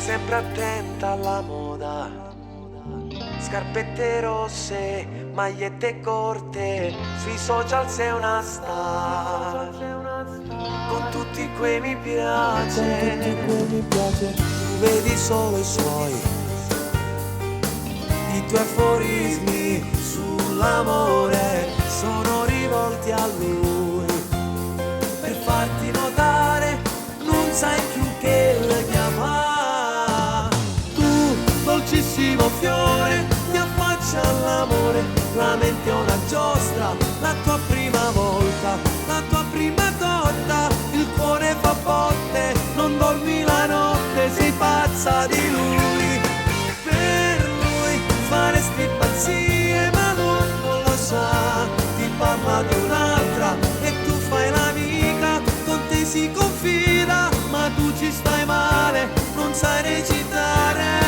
sempre attenta alla moda, scarpette rosse, magliette corte, sui social sei una star, con tutti quei mi piace, tu vedi solo i suoi, i tuoi aforismi sull'amore sono rivolti a lui, per farti notare non sai più che le chiama. Tu, dolcissimo fiore, ti affaccia all'amore, la mente è una giostra, la tua prima volta, la tua prima cotta, il cuore fa botte, non dormi la notte, sei pazza di lui. Per lui faresti pazzie, ma lui non lo sa, ti parla di un'altra e tu fai l'amica, con te si confida, ma tu ci stai male, non sai recitare.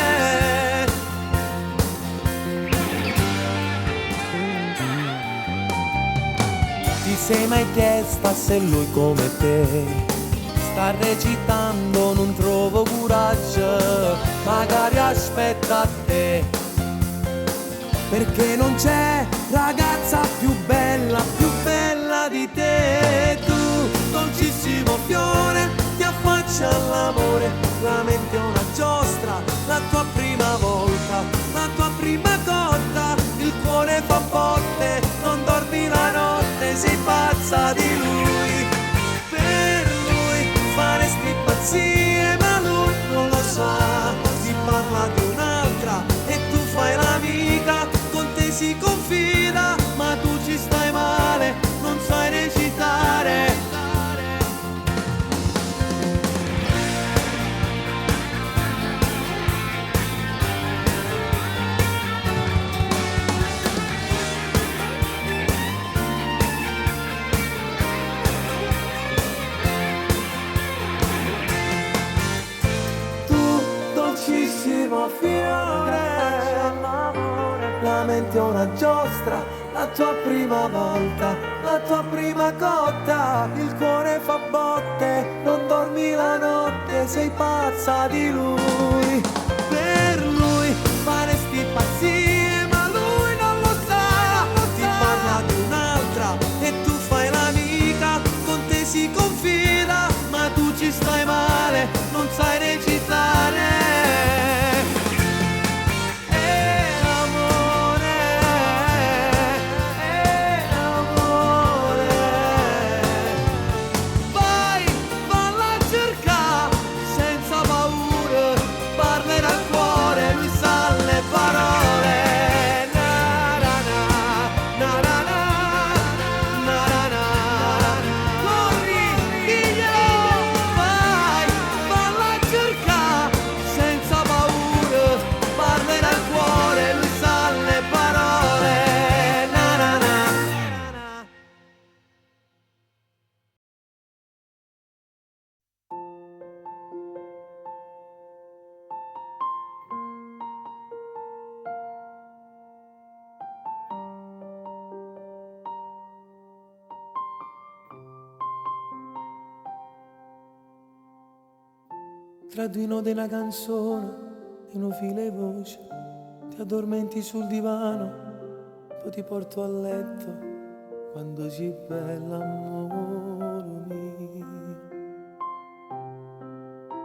Ti sei mai chiesta se lui come te sta recitando, non trovo coraggio, magari aspetta a te, perché non c'è ragazza più bella di te. Tu, dolcissimo fiore, ti affaccia all'amore, la mente è una giostra, la tua prima volta, la tua prima cotta, il cuore fa botte, non dormi la notte, sei pazza di lui. Per lui faresti pazzie, ma lui non lo sa, ti parla di un'altra e tu fai l'amica, con te si confida, ma tu ci stai male, non sai recitare. Tu, dolcissimo fiore, la mente è una giostra, la tua prima volta, la tua prima cotta, il cuore fa botte, non dormi la notte, sei pazza di lui. Per lui faresti pazzie, ma lui non lo sa, ti parla di un'altra e tu fai l'amica, con te si confida, ma tu ci stai male, non sai recitare. Tra due note una canzone e un filo e voce, ti addormenti sul divano, poi ti porto a letto quando sei bella, amore mio.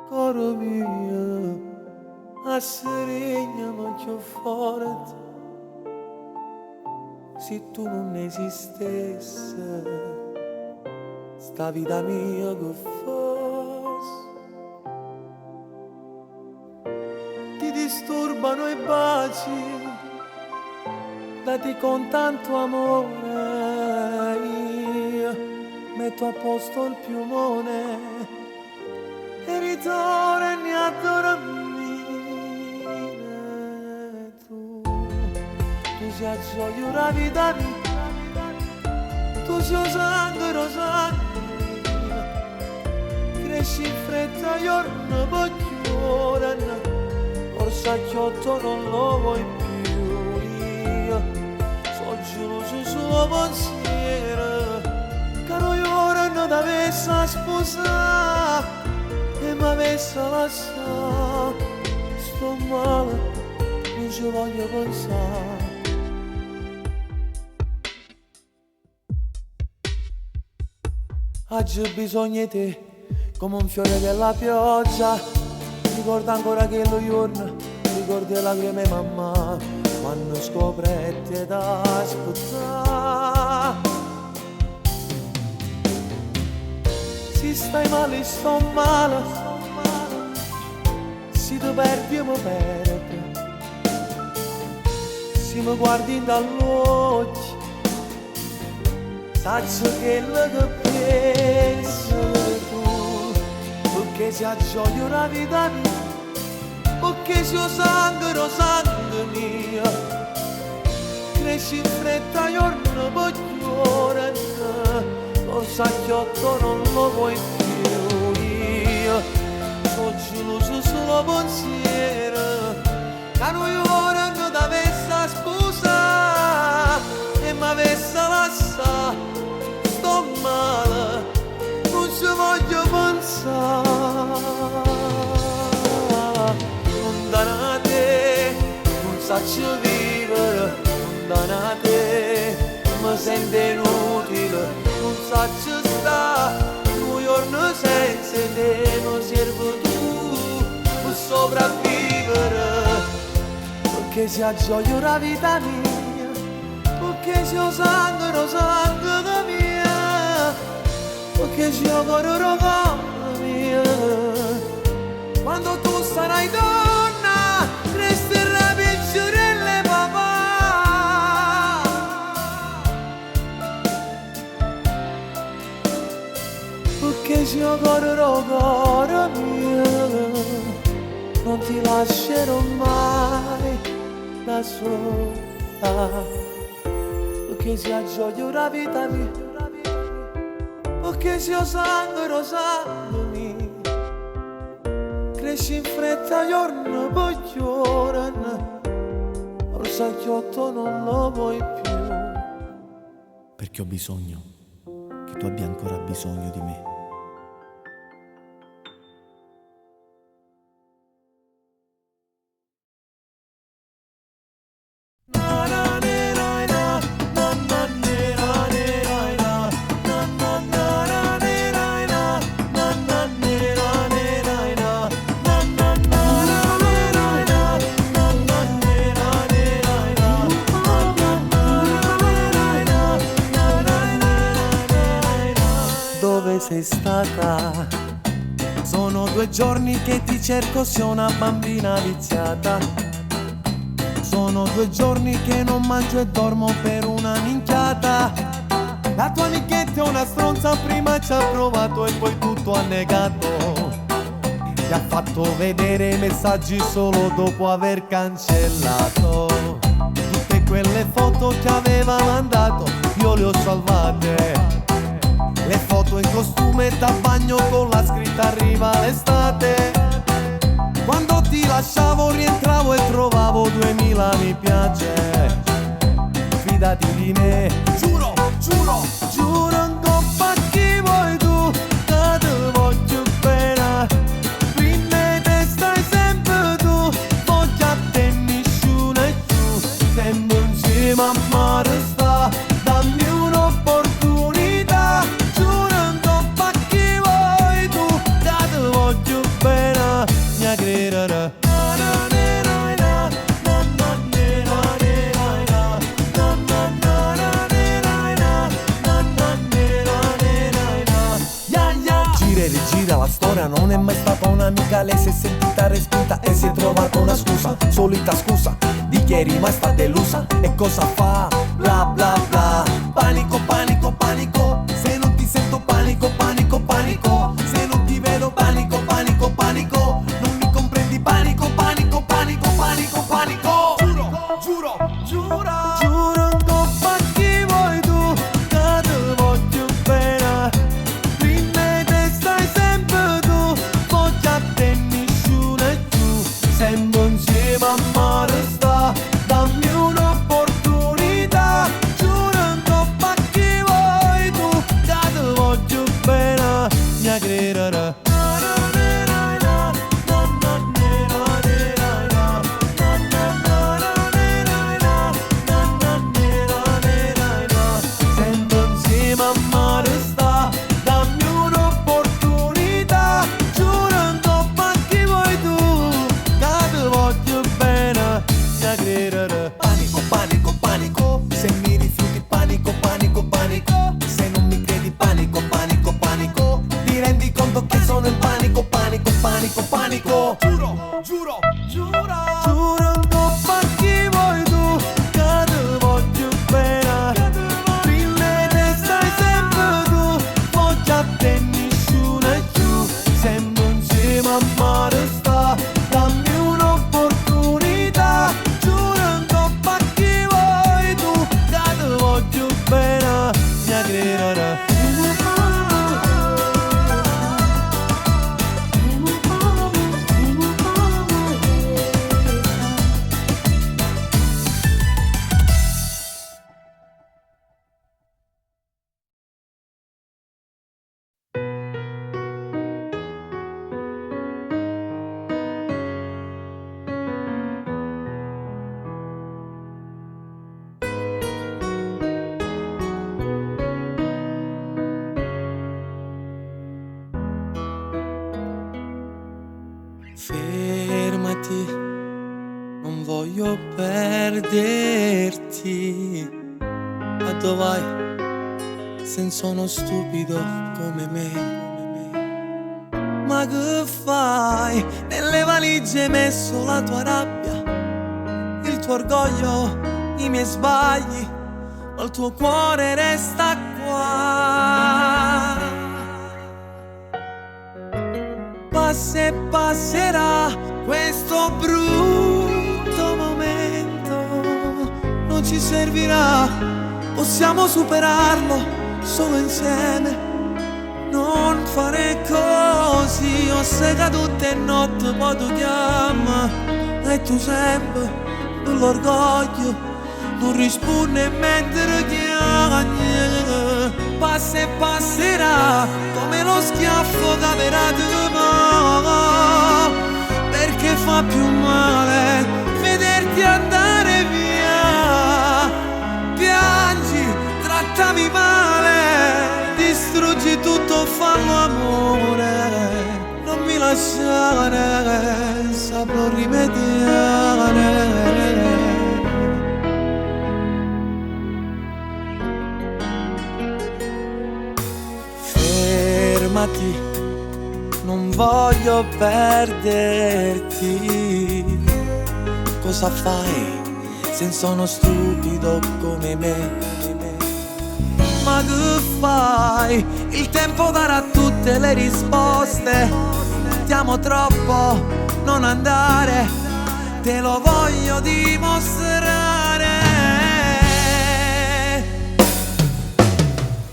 Coro mio, a serena ma più forte, se tu non esistesse, sta vita mia che fosse. Disturbano i baci dati con tanto amore, io metto a posto il piumone e ritorni a dormire. Tu sei a gioia una vita mia, tu sei sangue rosato, cresci in fretta giorno poi chiudono. Sacchiotto non lo vuoi più, io sono geloso suo pensiero, caro io ora non t'avesse sposare e m'avesse lasciato sto male, non ci voglio pensare. Oggi ho bisogno di te, come un fiore della pioggia. Ricordo ancora che lo giorno, ricordo le lacrime mamma, quando scopretti da aspettare. Se stai male, sto male, se ti perdi, io mi perdo. Se mi guardi dall'occhio, saccio che lo che penso tu, perché si aggioia la vita mia, perché si sangue, lo sangue mio, cresci in fretta giorno per giorno, lo sacchiotto non lo vuoi più, io sono geloso solo pensiero, che noi ora non t'avesse scusa e mi avesse lasciato. Sto male, non ci voglio pensare. Lontana te, non saccio vivere. Lontana te, mi sento inutile. Non saccio stare, un giorno senza te. Non serve tu per sopravvivere. Perché si aggioia la vita mia, perché si sangue, lo sangue da mia. Perché ci ho cuore mia. Quando tu sarai donna, resterai picciorelle papà. Perché ci ho cuore mia. Non ti lascerò mai da sola. Perché si aggioia la vita mia, perché se io sangue, lo sangue mio, cresci in fretta giorno per giorno, lo sacchiotto non lo vuoi più. Perché ho bisogno che tu abbia ancora bisogno di me. Dove sei stata? Sono 2 giorni che ti cerco, sei una bambina viziata. Sono 2 giorni che non mangio e dormo per una minchiata. La tua amichetta è una stronza, prima ci ha provato e poi tutto ha negato. Ti ha fatto vedere i messaggi solo dopo aver cancellato. Tutte quelle foto che aveva mandato io le ho salvate. Le foto in costume da bagno con la scritta arriva l'estate. Quando ti lasciavo rientravo e trovavo 2000 mi piace. Fidati di me, giuro, giuro, giuro in coppa a chi vuoi tu, che ti voglio bene. Prima te stai sempre tu, voglio a te nessuno è più. Sempre insieme a mare sta, dammi un'opportunità. Giuro in coppa a chi vuoi tu, che ti voglio bene. Mi credere. Rigira la storia, non è mai stata un'amica. Lei si è sentita respinta e si è trovata una scusa. Solita scusa di chi è rimasta delusa. E cosa fa? Bla bla bla. Panico, panico, panico. Se non ti sento panico, panico, panico. Se non ti vedo panico, panico, panico. Non mi comprendi panico, panico, panico, panico, panico. Giuro, giuro, giuro. Giuro in coppa a chi vuoi tu, che ti voglio bene. Prima te stai sempre tu, voglio a te nessuno è più. Sempre insieme a mare sta, dammi un'opportunità. Giuro in coppa a chi vuoi tu, che ti voglio bene. Mi credere. conto che sono in panico, panico, panico, panico. Giuro, giuro, giuro, giuro non fa chi vuoi tu, che te voglio bene. Prima te stai sempre tu, voglio a te nessuno è giù. Sempre insieme a mare sta, dammi un'opportunità. Giuro non fa chi vuoi tu, che te voglio bene. Mia creatura. Fermati, non voglio perderti. Ma dove vai? Se sono stupido come me. Ma che fai? Nelle valigie hai messo la tua rabbia, il tuo orgoglio, i miei sbagli, ma il tuo cuore resta qua. Passa e passerà questo brutto momento, non ci servirà, possiamo superarlo solo insieme. Non fare così, ho sega tutte notte, poi tu chiama e tu sempre con l'orgoglio non risponde mentre chiama. Passa e passerà come lo schiaffo caverà di mano, perché fa più male vederti andare via. Piangi, trattami male, distruggi tutto, fallo amore. Non mi lasciare, saprò rimediare. Fermati, non voglio perderti. Cosa fai se sono stupido come me? Ma che fai? Il tempo darà tutte le risposte. Ti amo troppo, non andare, te lo voglio dimostrare.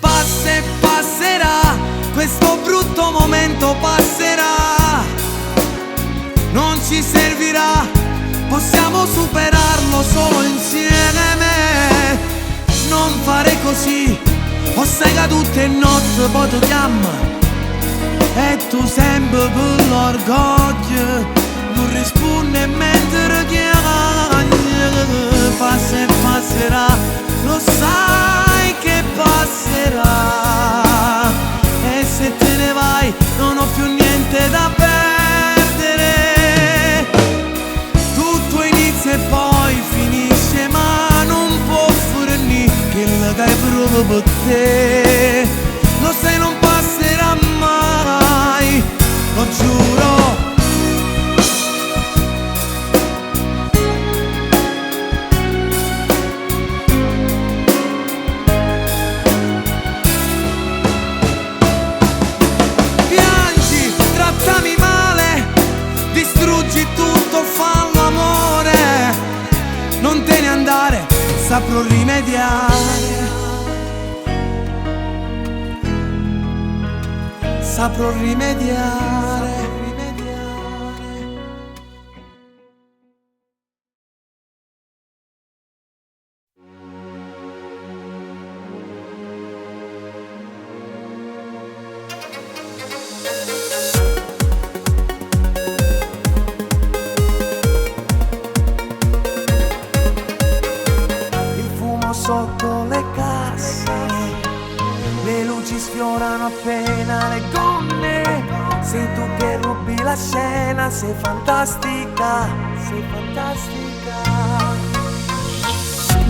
Passa e passerà, questo brutto momento passerà, non ci servirà, possiamo superarlo solo insieme. Non fare così, ho sega tutte notte, poi tu chiama e tu sempre per l'orgoglio non risponde mentre chiama. Passa e passerà, lo sai che passerà, e se te ne vai non ho più niente da perdere. Tutto inizia e poi finisce, ma non può fornire quello che hai proprio per te. Lo sai, non passerà mai, lo giuro. Piangi, trattami male, distruggi tutto, fallo amore. Non te ne andare, saprò rimediare. Saprò rimediare. Il fumo sotto le casse, le luci sfiorano appena le gonne. Sei tu che rubi la scena, sei fantastica, sei fantastica.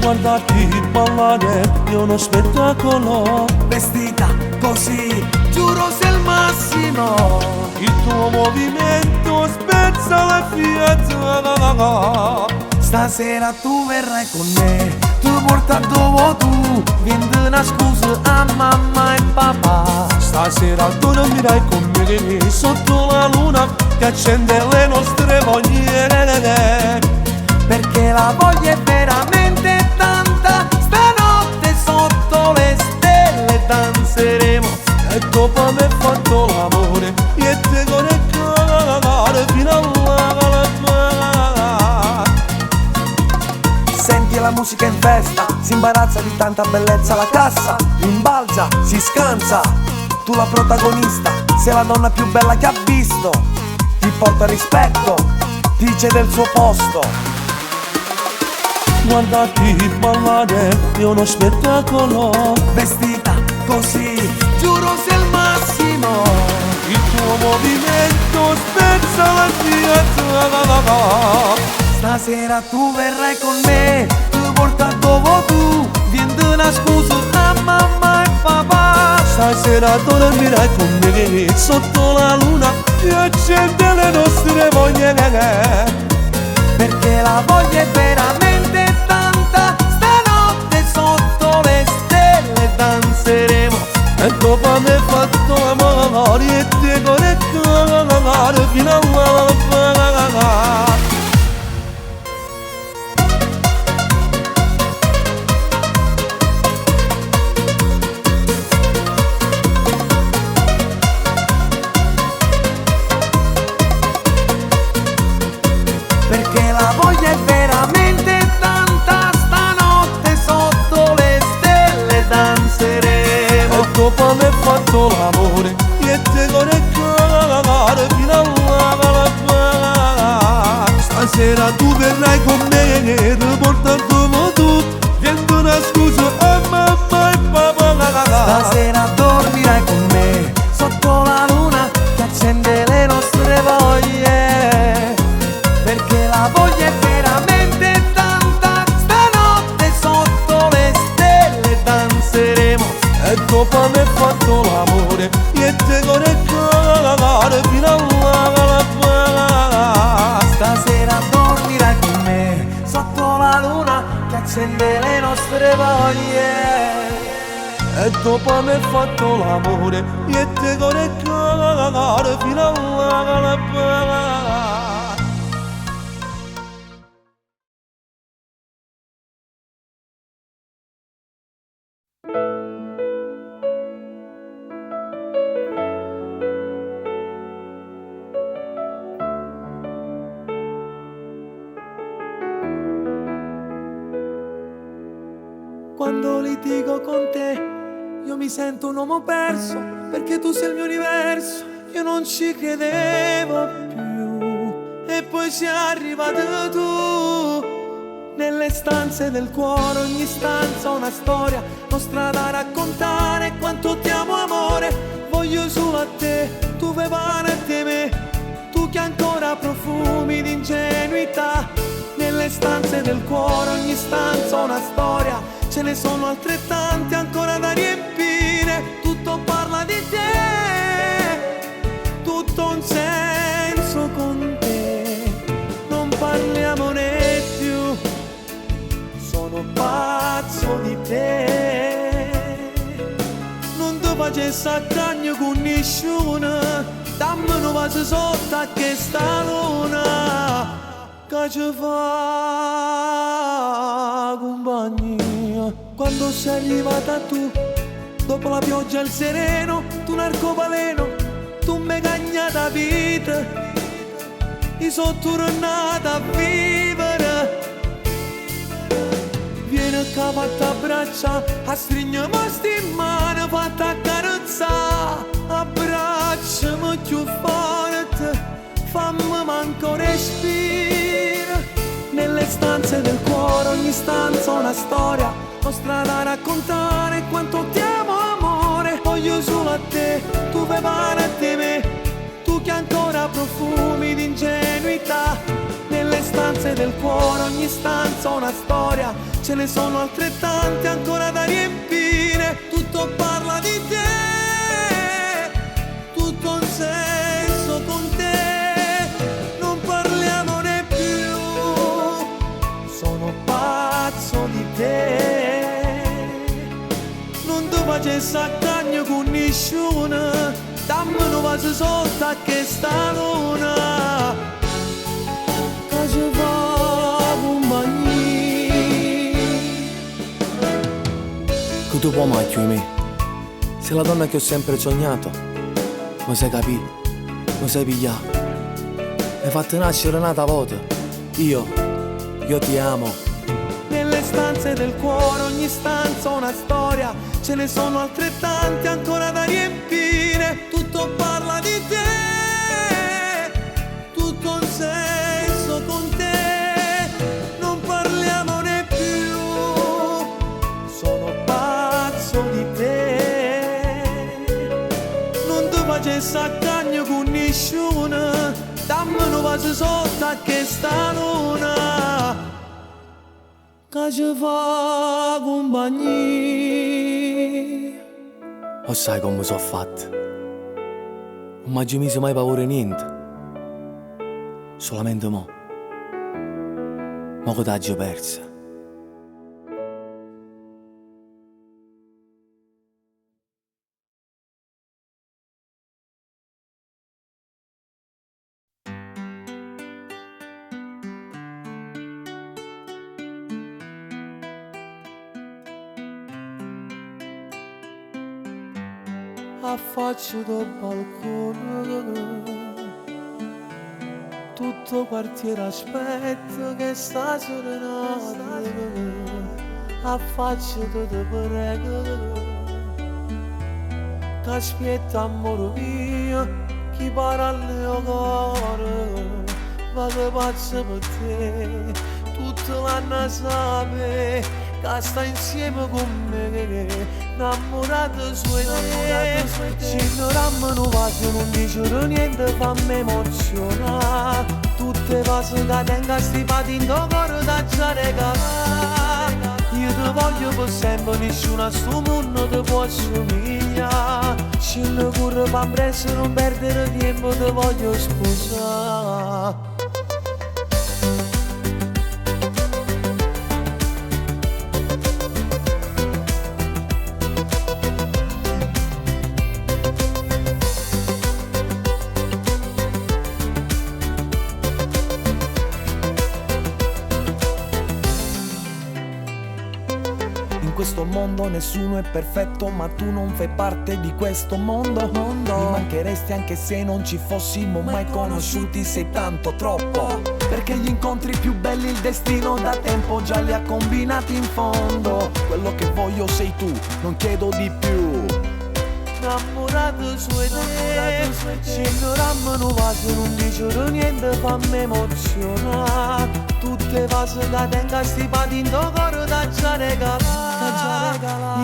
Guardarti ballare è uno spettacolo. Vestita così, giuro sei il massimo. Il tuo movimento spezza la fiata. Stasera tu verrai con me, tu porta dove tu, vendi una scusa a mamma e papà. Stasera tu dormirai con me sotto la luna che accende le nostre voglie. Perché la voglia è veramente tanta, stanotte sotto le stelle danzeremo. E dopo aver fatto l'amore, io te conectare fino alla Senti la musica in festa, si imbarazza di tanta bellezza la cassa, rimbalza, si scansa. Tu la protagonista, sei la donna più bella che ha visto. Ti porta rispetto, ti cede il suo posto. Guardarti ballare è uno spettacolo. Vestita così, giuro sei il massimo. Il tuo movimento spezza la fiata. Stasera tu verrai con me, tu porta dove tu, vendi una scusa a mamma e papà. Stasera tu dormirai con me sotto la luna che accende le nostre voglie. Perché la voglia è veramente tanta, stanotte sotto le stelle danzeremo. E dopo aver fatto l'amore e te conectare fino alla Perché la voglia è veramente tanta, stanotte sotto le stelle danzeremo. E dopo aver fatto l'amore, io te conectare fino alla Stasera tu verrai con me, ti porto dove tu, vendi una scusa a mamma e papà. Stasera dormirai con me, sotto la luna che accende le nostre voglie. Perché la voglia è veramente tanta, stanotte sotto le stelle danzeremo. E dopo aver fatto l'amore, io te conectare fino alla Stasera dormirai con me, sotto la luna che accende le nostre voglie. E dopo aver fatto l'amore, io te conectare fino alla Quando litigo con te, io mi sento un uomo perso, perché tu sei il mio universo, io non ci credevo più. E poi sei arrivato tu, nelle stanze del cuore, ogni stanza una storia, nostra da raccontare, quanto ti amo amore, voglio solo a te, tu vai avanti a me, tu che ancora profumi di ingenuità. Nelle stanze del cuore, ogni stanza una storia, ce ne sono altrettante ancora da riempire. Tutto parla di te, tutto ha un senso con te. Non parliamone più, sono pazzo di te. Non ti facessi a cagno con nessuno, dammi una pace sotto a questa luna che ci fa compagnia. Quando sei arrivata tu, dopo la pioggia e il sereno, tu un arcobaleno, tu mi cagnata vita, io sono tornata a vivere. Vieni qua fatta abbraccia, a stringermi in mano, fatta accarezzare, abbracciami più forte, fammi manco respiro. Nelle stanze del cuore, ogni stanza una storia, nostra da raccontare, quanto ti amo amore, voglio solo a te, tu vai avanti a me, tu che ancora profumi di ingenuità. Nelle stanze stanze del cuore, ogni stanza una storia, ce ne sono altrettante ancora da riempire. Tutto parla di te, tutto ha un senso con te, non parliamone più, sono pazzo di te. Non ti facessi a cagno con nessuno, dammi un vaso sotto a che sta luna, che ci fa compagnia. Che tu puoi mai più di me, sei la donna che ho sempre sognato, mi sai capire, mi sai pigliare, mi hai fatto nascere un'altra volta, io ti amo. Nelle stanze del cuore, ogni stanza una storia, ce ne sono altrettante ancora da riempire. Tutto parla di te, tutto ha un senso con te, non parliamone più, sono pazzo di te. Non ti facessi a cagno con nessuno, dammi un vaso sotto a che sta luna, che ci fa compagnia. O sai come sono fatto? Non mi ci mise mai paura niente, solamente mo che t'hai persa. Affaccio dal balcone, tutto quartiere aspetta che sta serenata. Affaccio te prego, che aspetta amore mio, chi parla al mio cuore, vado pazzo per te, tutto l'anno sapere che sta insieme con me, innamorato su te. Ci non non vaso, non dicono niente, fammi emozionare, tutte cose che tengo stipati in tuo cuore da già regalare. Io ti voglio per sempre, nessuno a sto mondo ti può assomigliare. Scendo corre per presto, non perdere tempo, ti voglio sposare. In questo mondo nessuno è perfetto, ma tu non fai parte di questo mondo. Mi mancheresti anche se non ci fossimo mai conosciuti, sei tanto troppo. Perché gli incontri più belli il destino da tempo già li ha combinati in fondo. Quello che voglio sei tu, non chiedo di più. Innamorato su te, ci ignorammo non vaso, non dicono niente, fammi emozionare. Tutte cose che tengo stipati in tuo cuore da già regalare.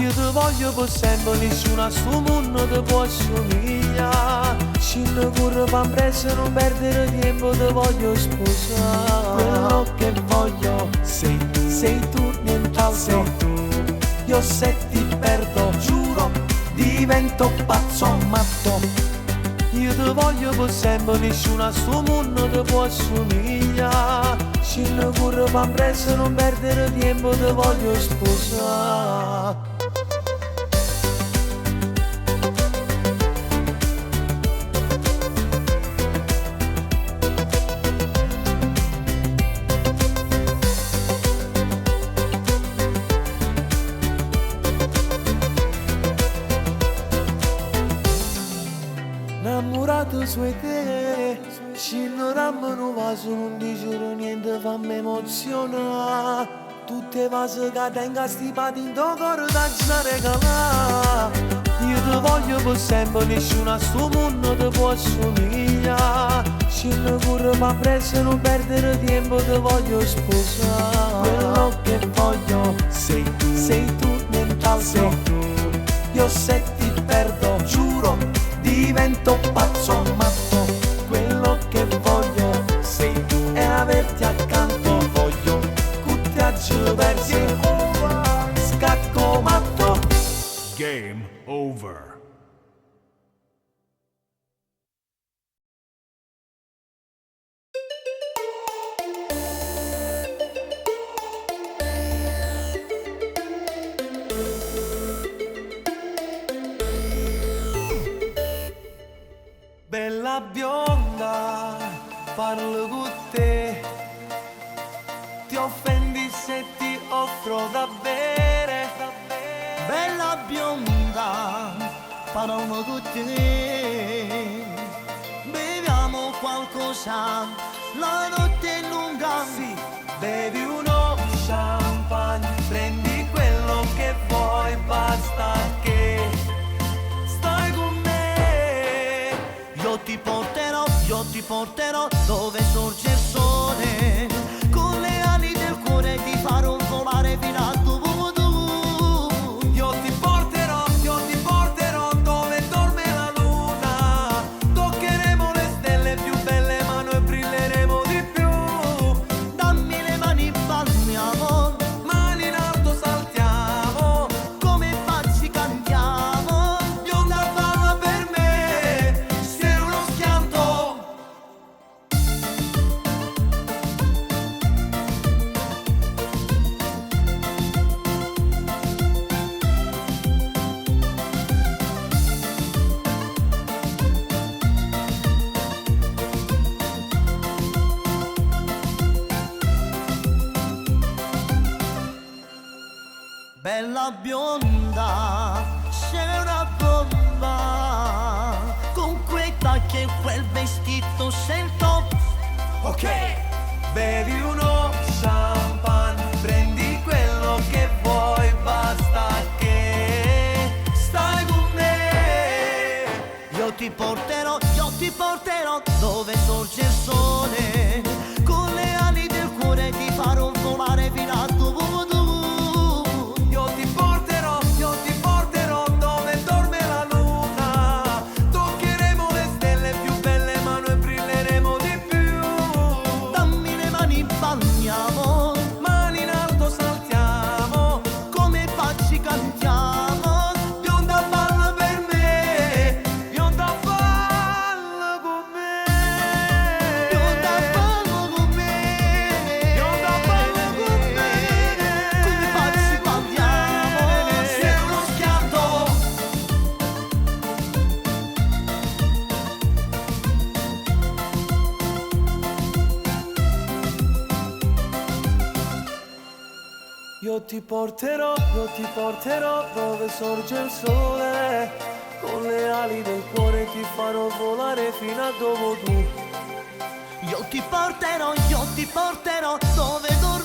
Io ti voglio per sempre, nessuno a sto mondo ti può assomigliare. Scendo corre per presto, non perdere tempo, ti voglio sposare. Quello che voglio sei tu, nient'altro. Sei tu. Io se ti perdo, giuro, divento pazzo matto. Io ti voglio per sempre, nessuno a sto mondo ti può assomigliare. Scendo corre per presto, non perdere tempo, ti voglio sposare. Innamorato su te, ci ignorammo non vaso, non dicono niente, fammi emozionare. Tutte cose che tengo stipati in tuo cuore da già regalare. Io ti voglio per sempre, nessuno a sto mondo ti può assomigliare. Scendo corre per presto, non perdere tempo, ti voglio sposare. Quello che voglio sei tu, nient'altro. Sei tu. Io se ti perdo, giuro, divento pazzo matto. Quello che voglio sei tu, e averti accanto. bionda, parlo con te. Ti offendi se ti offro da bere. Bella bionda, parlo con te. Beviamo qualcosa, la notte è lunga. Sì, bevi uno champagne, prendi quello che vuoi, basta che stai con me. Io ti porterò dove sorge il sole. Con le ali del cuore ti farò volare fino a dove tu. Io ti porterò dove dorme la luna. Toccheremo le stelle più belle ma noi brilleremo di più. Dammi le mani, balliamo, Mani in alto saltiamo, come pazzi cantiamo. bionda balla per me, sei uno schianto. Bella bionda, sei una bomba. Con quei tacchi e quel vestito sei il top. Ok, bevi uno champagne, prendi quello che vuoi, basta che stai con me. Io ti porterò dove sorge il sole. Con le ali del cuore ti farò volare fino a dove tu. Io ti porterò dove dorme la luna. Toccheremo le stelle più belle ma noi brilleremo di più. Dammi le mani, balliamo, Mani in alto saltiamo, come pazzi cantiamo. bionda balla per me, bionda balla con me. Bionda ballo con me, Bionda balla con me. come pazzi cantiamo. Sei uno schianto. Io ti porterò dove sorge il sole. Con le ali del cuore ti farò volare fino a dove tu. Io ti porterò dove dormi